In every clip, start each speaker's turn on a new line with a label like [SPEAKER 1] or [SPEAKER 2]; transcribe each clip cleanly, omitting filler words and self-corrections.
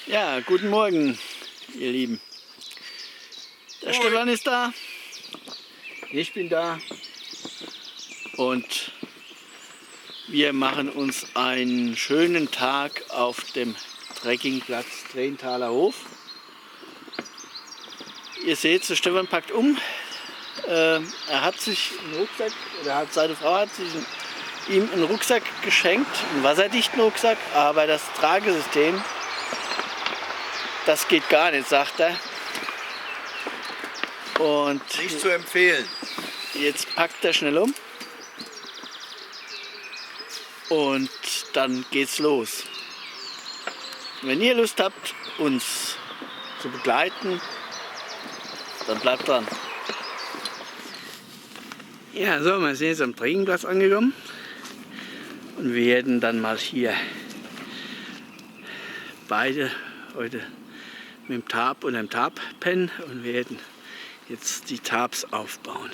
[SPEAKER 1] Ja, guten Morgen, ihr Lieben. Der Stefan ist da, ich bin da und wir machen uns einen schönen Tag auf dem Trekkingplatz Trenthaler Hof. Ihr seht, der Stefan packt um. Er hat sich einen Rucksack, oder seine Frau hat sich ihm einen Rucksack geschenkt, einen wasserdichten Rucksack, aber das Tragesystem, das geht gar nicht, sagt er. Und
[SPEAKER 2] nicht zu empfehlen.
[SPEAKER 1] Jetzt packt er schnell um und dann geht's los. Wenn ihr Lust habt, uns zu begleiten, dann bleibt dran. Ja, so, wir sind jetzt am Trekkingplatz angekommen und wir werden dann mal hier beide heute mit dem Tarp und dem Tarp pennen und werden jetzt die Tarps aufbauen.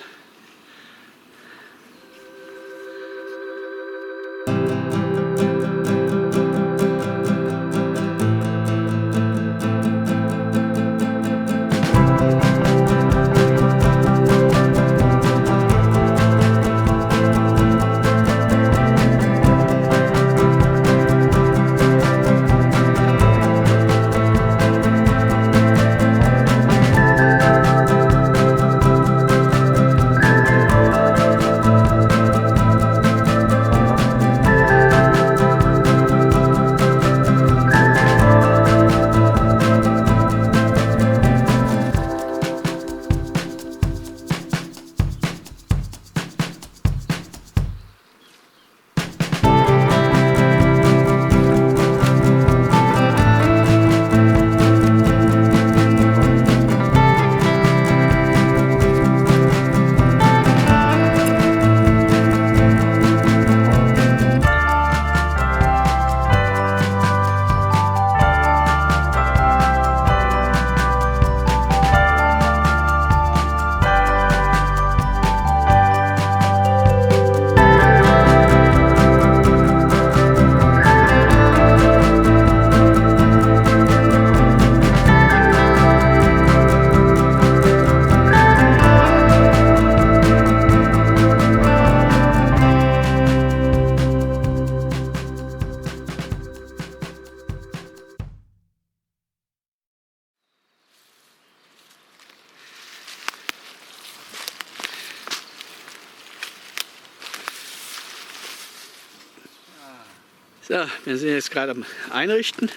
[SPEAKER 1] So, wir sind jetzt gerade am Einrichten.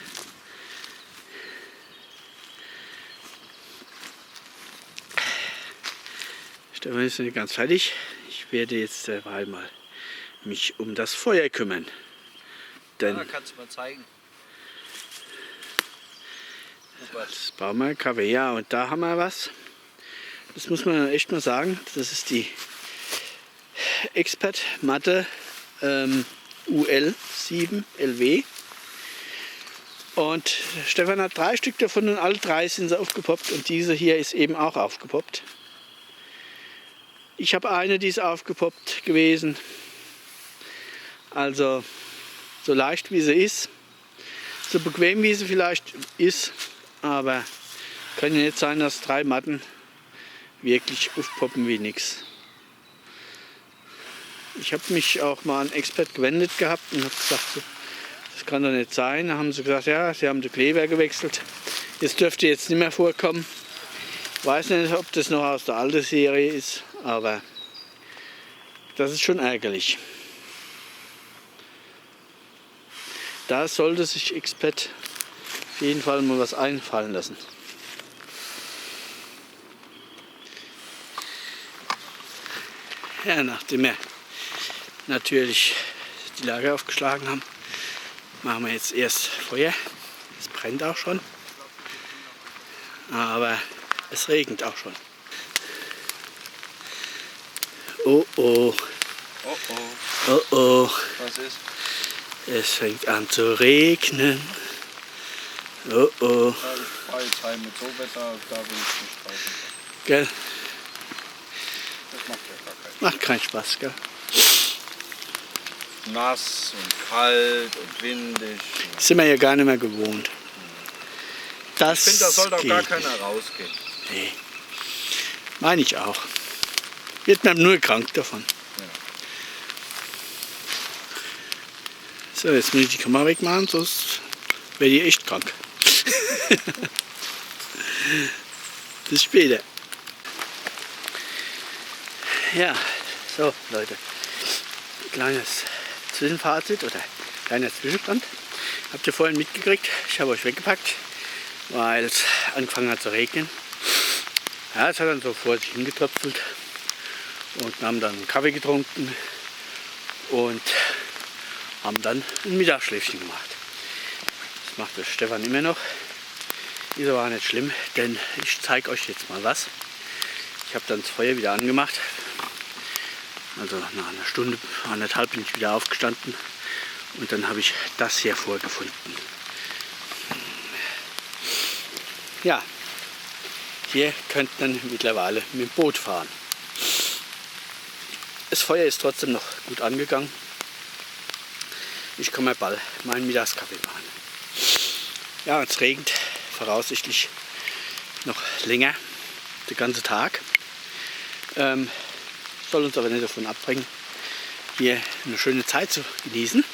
[SPEAKER 1] Stefan ist nicht ganz fertig. Ich werde jetzt derweil mal mich um das Feuer kümmern. Denn
[SPEAKER 2] ja, kannst du mal zeigen.
[SPEAKER 1] das bauen wir Kaffee. Ja, und da haben wir was. Das muss man echt mal sagen. Das ist die Expert Matte UL7 LW. Und Stefan hat 3 Stück davon und alle 3 sind sie aufgepoppt und diese hier ist eben auch aufgepoppt. Ich habe eine, die ist aufgepoppt gewesen. Also so leicht wie sie ist, so bequem wie sie vielleicht ist, aber kann ja nicht sein, dass 3 Matten wirklich aufpoppen wie nix. Ich habe mich auch mal an Expert gewendet gehabt und habe gesagt, so, das kann doch nicht sein. Da haben sie gesagt, ja, sie haben den Kleber gewechselt. Das dürfte jetzt nicht mehr vorkommen. Ich weiß nicht, ob das noch aus der alten Serie ist, aber das ist schon ärgerlich. Da sollte sich Expert auf jeden Fall mal was einfallen lassen. Ja, nachdem wir natürlich die Lager aufgeschlagen haben, machen wir jetzt erst Feuer. Es brennt auch schon, aber es regnet auch schon. Oh oh.
[SPEAKER 2] Oh oh.
[SPEAKER 1] Oh oh.
[SPEAKER 2] Was ist?
[SPEAKER 1] Es fängt an zu regnen. Oh oh.
[SPEAKER 2] Ja, ich fahre jetzt heim mit so Wetter, da will ich nicht draußen.
[SPEAKER 1] Gell?
[SPEAKER 2] Das macht ja gar keinen
[SPEAKER 1] Macht keinen Spaß, gell?
[SPEAKER 2] Nass und kalt und windig.
[SPEAKER 1] Das sind wir ja gar nicht mehr gewohnt. Das
[SPEAKER 2] Ich finde, da soll doch gar
[SPEAKER 1] geht
[SPEAKER 2] keiner
[SPEAKER 1] nicht.
[SPEAKER 2] rausgehen.
[SPEAKER 1] Nee. Meine ich auch. Wird man nur krank davon.
[SPEAKER 2] Ja.
[SPEAKER 1] So, jetzt muss ich die Kamera wegmachen, sonst werde ich echt krank. Bis später. Ja, so Leute. Kleines Zwischenfazit oder kleiner Zwischenstand. Habt ihr vorhin mitgekriegt? Ich habe euch weggepackt, weil es angefangen hat zu regnen. Ja, es hat dann so vor sich hingetröpfelt und wir haben dann einen Kaffee getrunken und haben dann ein Mittagsschläfchen gemacht. Das macht der Stefan immer noch. Ist aber auch nicht schlimm, denn ich zeige euch jetzt mal was. Ich habe dann das Feuer wieder angemacht. Also nach einer Stunde, 1,5 bin ich wieder aufgestanden und dann habe ich das hier vorgefunden. Ja, hier könnt man mittlerweile mit dem Boot fahren. Das Feuer ist trotzdem noch gut angegangen. Ich kann mir bald meinen Mittagskaffee machen. Ja, es regnet voraussichtlich noch länger, den ganzen Tag. Soll uns aber nicht davon abbringen, hier eine schöne Zeit zu genießen.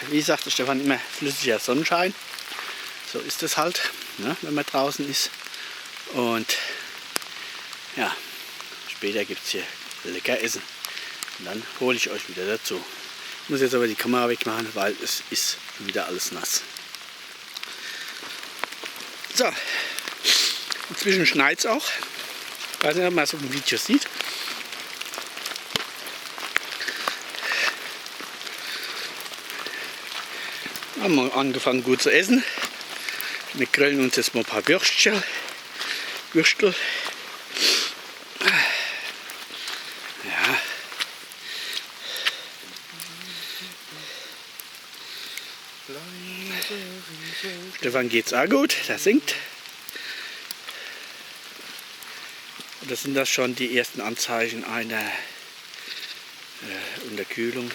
[SPEAKER 1] Wie sagte Stefan immer, flüssiger Sonnenschein. So ist es halt, ne, wenn man draußen ist. Und ja, später gibt es hier lecker Essen. Und dann hole ich euch wieder dazu. Ich muss jetzt aber die Kamera wegmachen, weil es ist wieder alles nass. So, inzwischen schneit es auch. Ich weiß nicht, ob man es auf dem Video sieht. Haben wir angefangen gut zu essen. Wir grillen uns jetzt mal ein paar Würstel. Ja. Stefan geht's auch gut, der singt. Und das sind das schon die ersten Anzeichen einer Unterkühlung,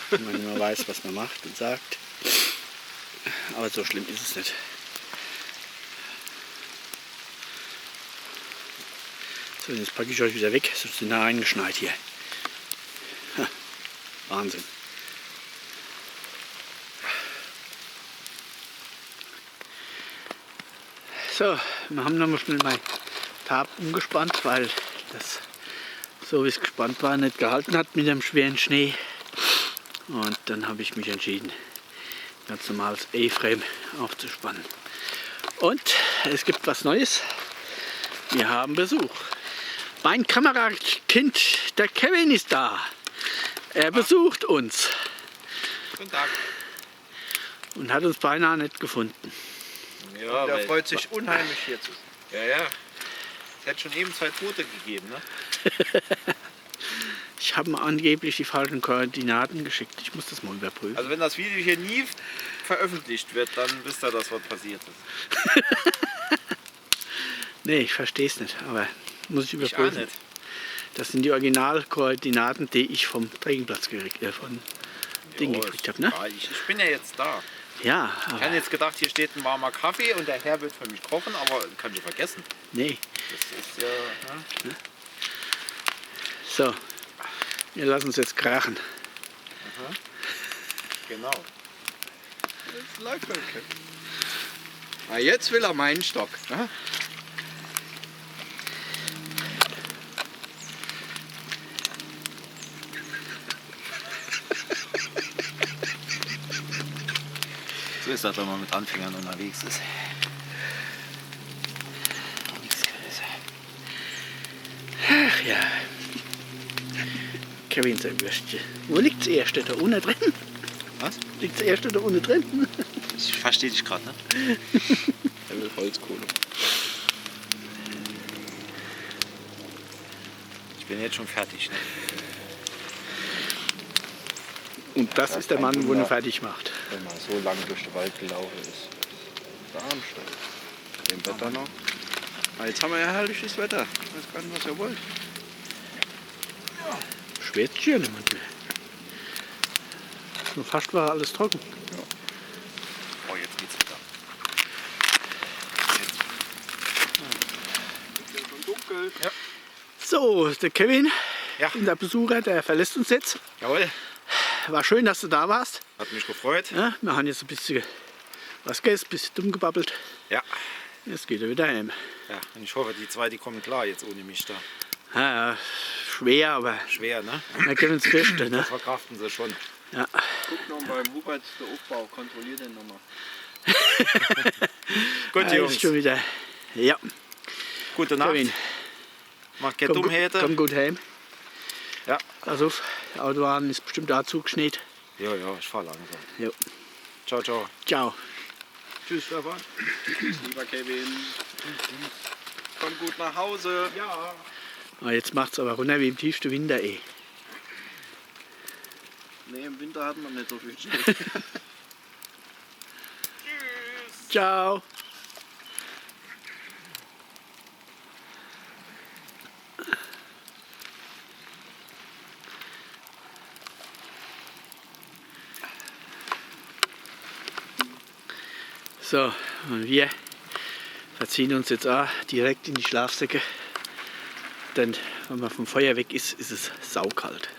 [SPEAKER 1] wenn man nicht mehr weiß, was man macht und sagt. Aber so schlimm ist es nicht. So, jetzt packe ich euch wieder weg, sonst sind da eingeschneit hier. Ha, Wahnsinn. So, wir haben nochmal schnell mein Tab umgespannt, weil das, so wie es gespannt war, nicht gehalten hat mit dem schweren Schnee. Und dann habe ich mich entschieden, ganz normales A-Frame aufzuspannen. Und es gibt was Neues. Wir haben Besuch. Mein Kamerakind, der Kevin, ist da. Er besucht uns.
[SPEAKER 2] Guten Tag.
[SPEAKER 1] Und hat uns beinahe nicht gefunden.
[SPEAKER 2] Ja, der freut sich unheimlich hier zu sein. Ja, ja. Es hätte schon eben 2 Tote gegeben, ne?
[SPEAKER 1] Ich habe ihm angeblich die falschen Koordinaten geschickt. Ich muss das mal überprüfen.
[SPEAKER 2] Also wenn das Video hier nie veröffentlicht wird, dann wisst ihr das, was passiert ist.
[SPEAKER 1] Nee, ich verstehe es nicht, aber muss ich
[SPEAKER 2] Ich auch
[SPEAKER 1] überprüfen.
[SPEAKER 2] nicht.
[SPEAKER 1] Das sind die Originalkoordinaten, die ich vom Trägenplatz gekriegt habe, ne?
[SPEAKER 2] Ja, ich bin ja jetzt da.
[SPEAKER 1] Ja,
[SPEAKER 2] Ich
[SPEAKER 1] aber
[SPEAKER 2] habe jetzt gedacht, hier steht ein warmer Kaffee und der Herr wird für mich kochen, aber kann ich vergessen.
[SPEAKER 1] nee.
[SPEAKER 2] Das ist ja... Ne?
[SPEAKER 1] So, wir lassen uns jetzt krachen.
[SPEAKER 2] Genau.
[SPEAKER 3] Das läuft okay. Ah, jetzt will er meinen Stock. Ne?
[SPEAKER 2] So ist das, wenn man mit Anfängern unterwegs ist.
[SPEAKER 1] Ach ja. Kevin sein Würstchen. Wo liegt das erste? Da unten drin?
[SPEAKER 2] Was?
[SPEAKER 1] Liegt das erste da unten drin?
[SPEAKER 2] Ich verstehe dich gerade, ne?
[SPEAKER 3] Er will Holzkohle.
[SPEAKER 2] Ich bin jetzt schon fertig, ne?
[SPEAKER 1] Und das ist der
[SPEAKER 3] kein
[SPEAKER 1] Mann, wo
[SPEAKER 3] Wunder.
[SPEAKER 1] er fertig macht.
[SPEAKER 3] Wenn man so lange durch den Wald gelaufen ist. Der Armstein. Dem Wetter noch. Ah, jetzt haben wir ja herrliches Wetter. Ich weiß gar nicht, was ihr wollt.
[SPEAKER 1] Schwert hier niemand mehr. Nur fast war alles trocken.
[SPEAKER 2] Oh, jetzt geht's wieder.
[SPEAKER 3] Ist ja schon dunkel.
[SPEAKER 1] So, der Kevin,
[SPEAKER 2] Ja.
[SPEAKER 1] unser Besucher, der verlässt uns jetzt.
[SPEAKER 2] Jawohl,
[SPEAKER 1] War schön, dass du da warst.
[SPEAKER 2] hat mich gefreut.
[SPEAKER 1] Ja, wir haben jetzt ein bisschen was gegessen, ein bisschen dumm gebabbelt.
[SPEAKER 2] Ja.
[SPEAKER 1] Jetzt geht er wieder heim.
[SPEAKER 2] Ja, und ich hoffe, die zwei, die kommen klar jetzt ohne mich da.
[SPEAKER 1] Ja, schwer, aber
[SPEAKER 2] Schwer, ne?
[SPEAKER 1] wir können das Beste. Ne?
[SPEAKER 2] Das verkraften sie schon.
[SPEAKER 1] Ja.
[SPEAKER 3] Guck noch beim Hubert, der Aufbau. Kontrollier den nochmal.
[SPEAKER 2] Gut,
[SPEAKER 1] Ja,
[SPEAKER 2] Jungs.
[SPEAKER 1] ist schon wieder. Ja,
[SPEAKER 2] Gute Nacht.
[SPEAKER 1] Kevin,
[SPEAKER 2] Macht keine
[SPEAKER 1] komm
[SPEAKER 2] Dummheiten.
[SPEAKER 1] gut heim.
[SPEAKER 2] Ja.
[SPEAKER 1] Also, die Autobahn ist bestimmt da zugeschneit.
[SPEAKER 2] Ja, ja, ich fahr langsam.
[SPEAKER 1] Jo.
[SPEAKER 2] Ciao, ciao.
[SPEAKER 1] Ciao.
[SPEAKER 3] Tschüss, Stefan. Tschüss, lieber Kevin. Komm gut nach Hause. Ja.
[SPEAKER 1] Ah, jetzt macht es aber runter wie im tiefsten Winter. Ey.
[SPEAKER 3] Nee, im Winter hatten wir nicht so viel Schnee.
[SPEAKER 1] Ciao. So, und wir verziehen uns jetzt auch direkt in die Schlafsäcke. Denn wenn man vom Feuer weg ist, ist es saukalt.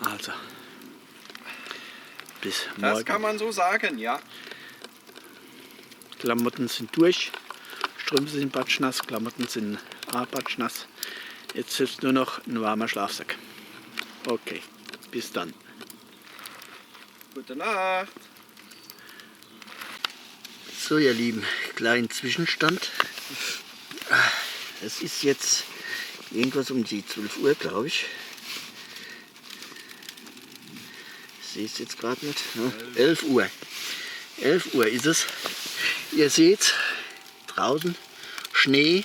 [SPEAKER 1] Also, bis
[SPEAKER 3] Das
[SPEAKER 1] morgen.
[SPEAKER 3] kann man so sagen, ja.
[SPEAKER 1] Klamotten sind durch, Strümpfe sind batschnass, Klamotten sind auch batschnass. Jetzt hilft nur noch ein warmer Schlafsack. Okay, bis dann.
[SPEAKER 3] Gute Nacht.
[SPEAKER 1] So, ihr Lieben, kleinen Zwischenstand. Es ist jetzt irgendwas um die 12 Uhr, glaube ich. Ich sehe es jetzt gerade nicht. Ja, 11 Uhr. 11 Uhr ist es. Ihr seht draußen Schnee.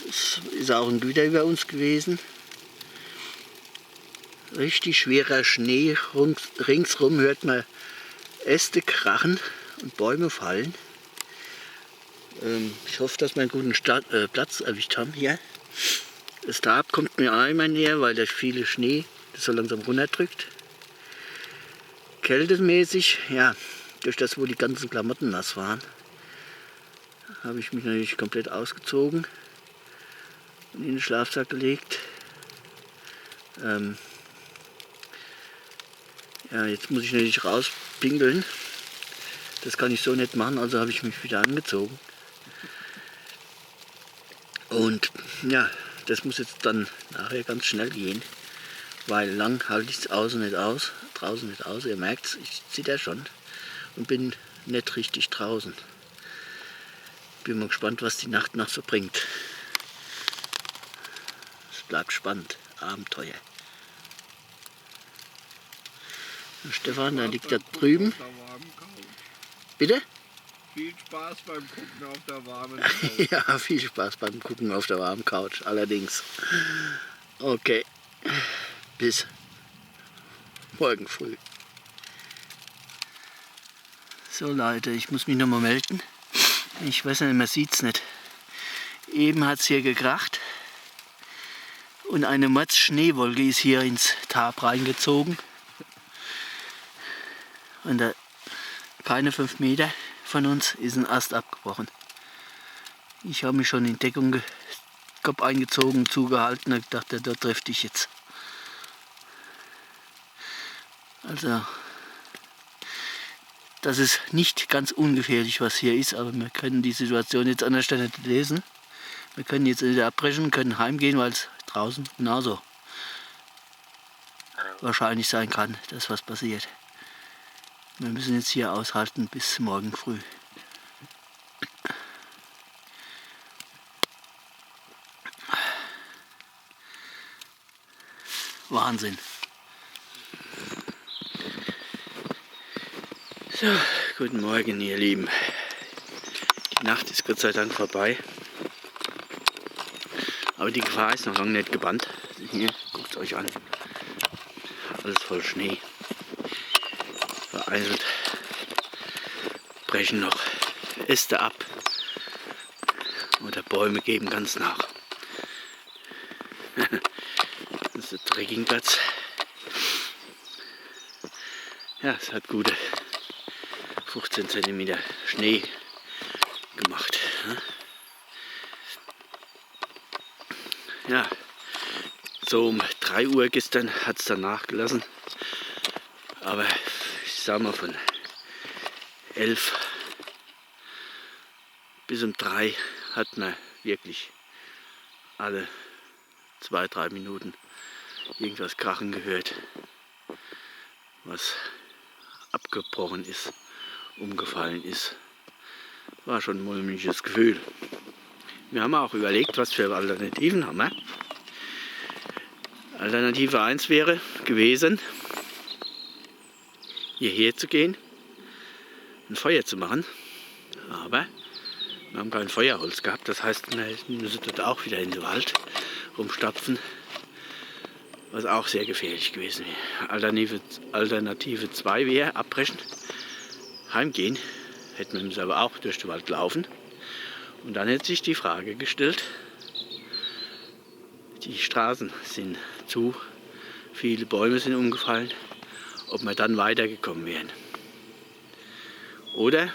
[SPEAKER 1] Es ist auch ein Gewitter über uns gewesen. Richtig schwerer Schnee. Ringsrum hört man Äste krachen und Bäume fallen. Ich hoffe, dass wir einen guten Platz erwischt haben hier. Das Stab kommt mir auch immer näher, weil der viele Schnee das so langsam runterdrückt. Kältemäßig, ja, durch das, wo die ganzen Klamotten nass waren, habe ich mich natürlich komplett ausgezogen und in den Schlafsack gelegt. Ja, jetzt muss ich natürlich rauspinkeln. Das kann ich so nicht machen, also habe ich mich wieder angezogen. Und ja, das muss jetzt dann nachher ganz schnell gehen, weil lang halte ich es draußen nicht aus. Ihr merkt es, ich zitter schon und bin nicht richtig draußen. Bin mal gespannt, was die Nacht noch so bringt. Es bleibt spannend, Abenteuer. Stefan, da liegt da drüben. Bitte?
[SPEAKER 3] Viel Spaß beim Gucken auf der warmen Couch.
[SPEAKER 1] Ja, viel Spaß beim Gucken auf der warmen Couch, allerdings. Okay, bis morgen früh. So Leute, ich muss mich noch mal melden. Ich weiß nicht, man sieht es nicht. Eben hat es hier gekracht und eine Mords-Schneewolke ist hier ins Tab reingezogen. Und da, keine 5 Meter von uns ist ein Ast abgebrochen. Ich habe mich schon in Deckung Kopf eingezogen, zugehalten und dachte, da trifft dich jetzt. Also, das ist nicht ganz ungefährlich, was hier ist, aber wir können die Situation jetzt an der Stelle nicht lesen. Wir können jetzt wieder abbrechen, können heimgehen, weil es draußen genauso wahrscheinlich sein kann, dass was passiert. Wir müssen jetzt hier aushalten bis morgen früh. Wahnsinn. So, guten Morgen ihr Lieben. Die Nacht ist Gott sei Dank vorbei. Aber die Gefahr ist noch lange nicht gebannt. Hier, guckt es euch an. Alles voll Schnee. Vereinzelt brechen noch Äste ab. Oder Bäume geben ganz nach. Das ist der Trekkingplatz. Ja, es hat gute 15 cm Schnee gemacht. Ja, so um 3 Uhr gestern hat es dann nachgelassen. Aber ich sag mal von 11 bis um 3 hat man wirklich alle 2-3 Minuten irgendwas krachen gehört, was abgebrochen ist, umgefallen ist. War schon ein mulmiges Gefühl. Wir haben auch überlegt, was für Alternativen haben wir. Alternative 1 wäre gewesen, hierher zu gehen, ein Feuer zu machen. Aber wir haben kein Feuerholz gehabt. Das heißt, wir müssen dort auch wieder in den Wald rumstapfen, was auch sehr gefährlich gewesen wäre. Alternative 2 wäre abbrechen, heimgehen. Hätten wir aber auch durch den Wald laufen. Und dann hätte sich die Frage gestellt, die Straßen sind zu, viele Bäume sind umgefallen, ob wir dann weitergekommen wären. Oder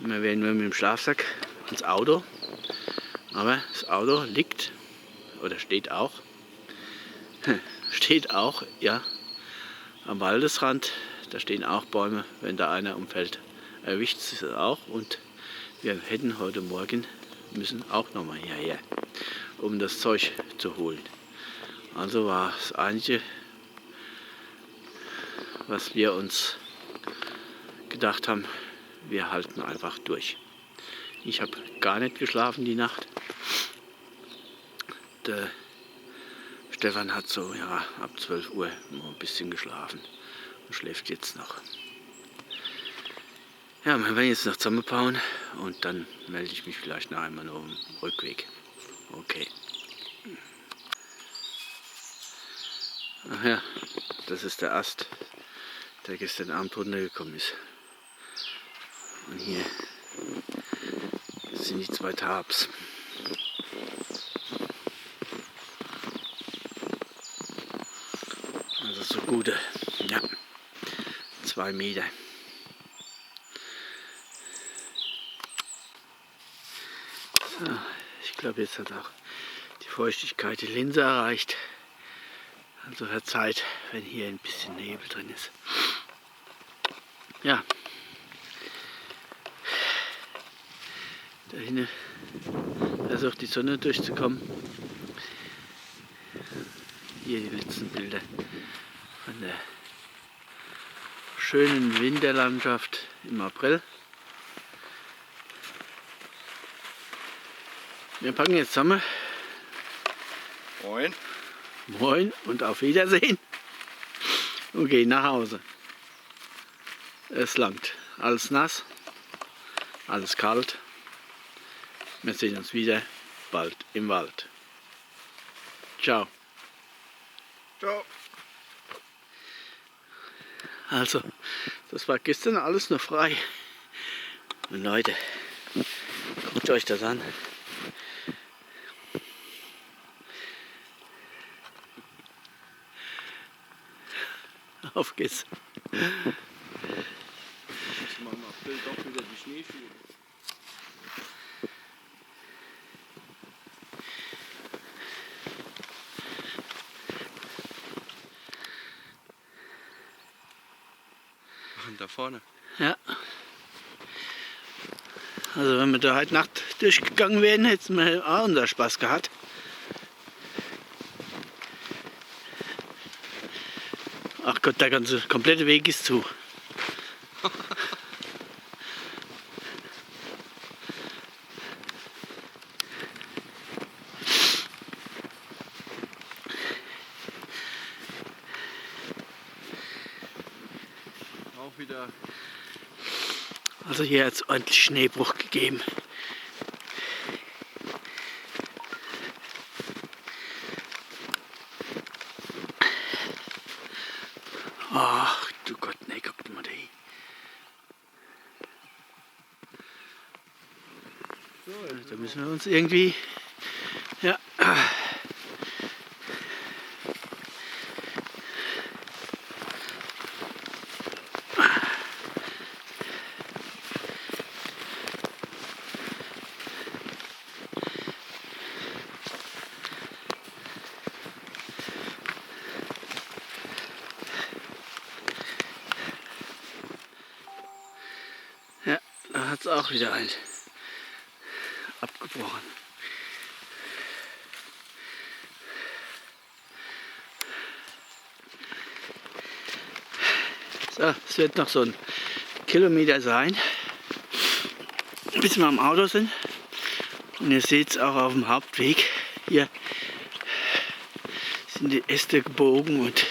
[SPEAKER 1] wir wären nur mit dem Schlafsack ins Auto, aber das Auto liegt oder steht auch ja, am Waldesrand. Da stehen auch Bäume, wenn da einer umfällt, erwischt es auch. Und wir hätten heute Morgen müssen auch nochmal hierher, um das Zeug zu holen. Also war das Einzige, was wir uns gedacht haben, wir halten einfach durch. Ich habe gar nicht geschlafen die Nacht. Der Stefan hat so ja, ab 12 Uhr noch ein bisschen geschlafen und schläft jetzt noch. Ja, wir werden jetzt noch zusammenbauen und dann melde ich mich vielleicht noch einmal noch im Rückweg. Okay. Ach ja, das ist der Ast, der gestern Abend runtergekommen ist. Und hier sind die 2 Tabs. Also so gute, ja, 2 Meter. So, ich glaube, jetzt hat auch die Feuchtigkeit die Linse erreicht. Also verzeiht, wenn hier ein bisschen Nebel drin ist. Ja. Da hinten versucht die Sonne durchzukommen. Hier die letzten Bilder von der schönen Winterlandschaft im April. Wir packen jetzt zusammen.
[SPEAKER 3] Moin.
[SPEAKER 1] Moin und auf Wiedersehen. Und gehen nach Hause. Es langt. Alles nass, alles kalt. Wir sehen uns wieder bald im Wald. Ciao.
[SPEAKER 3] Ciao.
[SPEAKER 1] Also, das war gestern alles noch frei. Und Leute, guckt euch das an. Auf geht's.
[SPEAKER 3] Jetzt machen wir im April doch wieder die Schneeschuhe. Da vorne.
[SPEAKER 1] Ja. Also wenn wir da heute Nacht durchgegangen wären, hätten wir auch unser Spaß gehabt. Ach Gott, der ganze komplette Weg ist zu.
[SPEAKER 3] Auch wieder.
[SPEAKER 1] Also hier hat es ordentlich Schneebruch gegeben. Ach du Gott, nee, guck mal da hin. Da müssen wir uns irgendwie... Ja. Ja, da hat es auch wieder ein abgebrochen. So, es wird noch so ein Kilometer sein, bis wir am Auto sind. Und ihr seht es auch auf dem Hauptweg. Hier sind die Äste gebogen und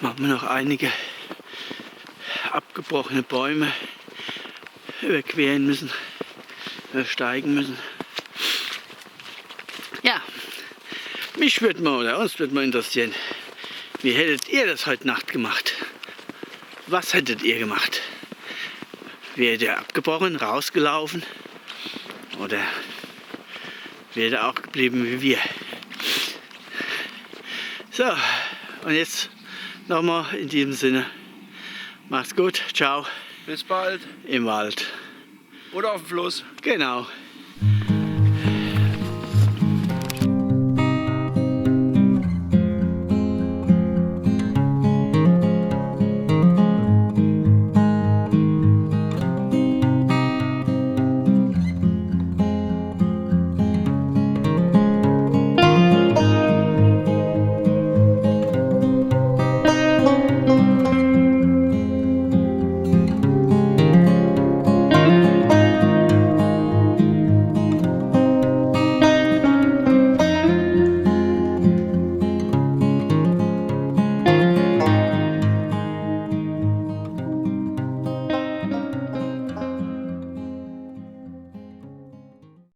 [SPEAKER 1] machen wir noch einige abgebrochene Bäume überqueren müssen, übersteigen müssen. Ja, mich würde mal oder uns würde mal interessieren, wie hättet ihr das heute Nacht gemacht? Was hättet ihr gemacht? Wärt ihr abgebrochen, rausgelaufen oder wärt ihr auch geblieben wie wir? So, und jetzt nochmal in diesem Sinne. Macht's gut, ciao,
[SPEAKER 3] Bis bald.
[SPEAKER 1] im Wald.
[SPEAKER 3] Oder auf dem Fluss.
[SPEAKER 1] Genau.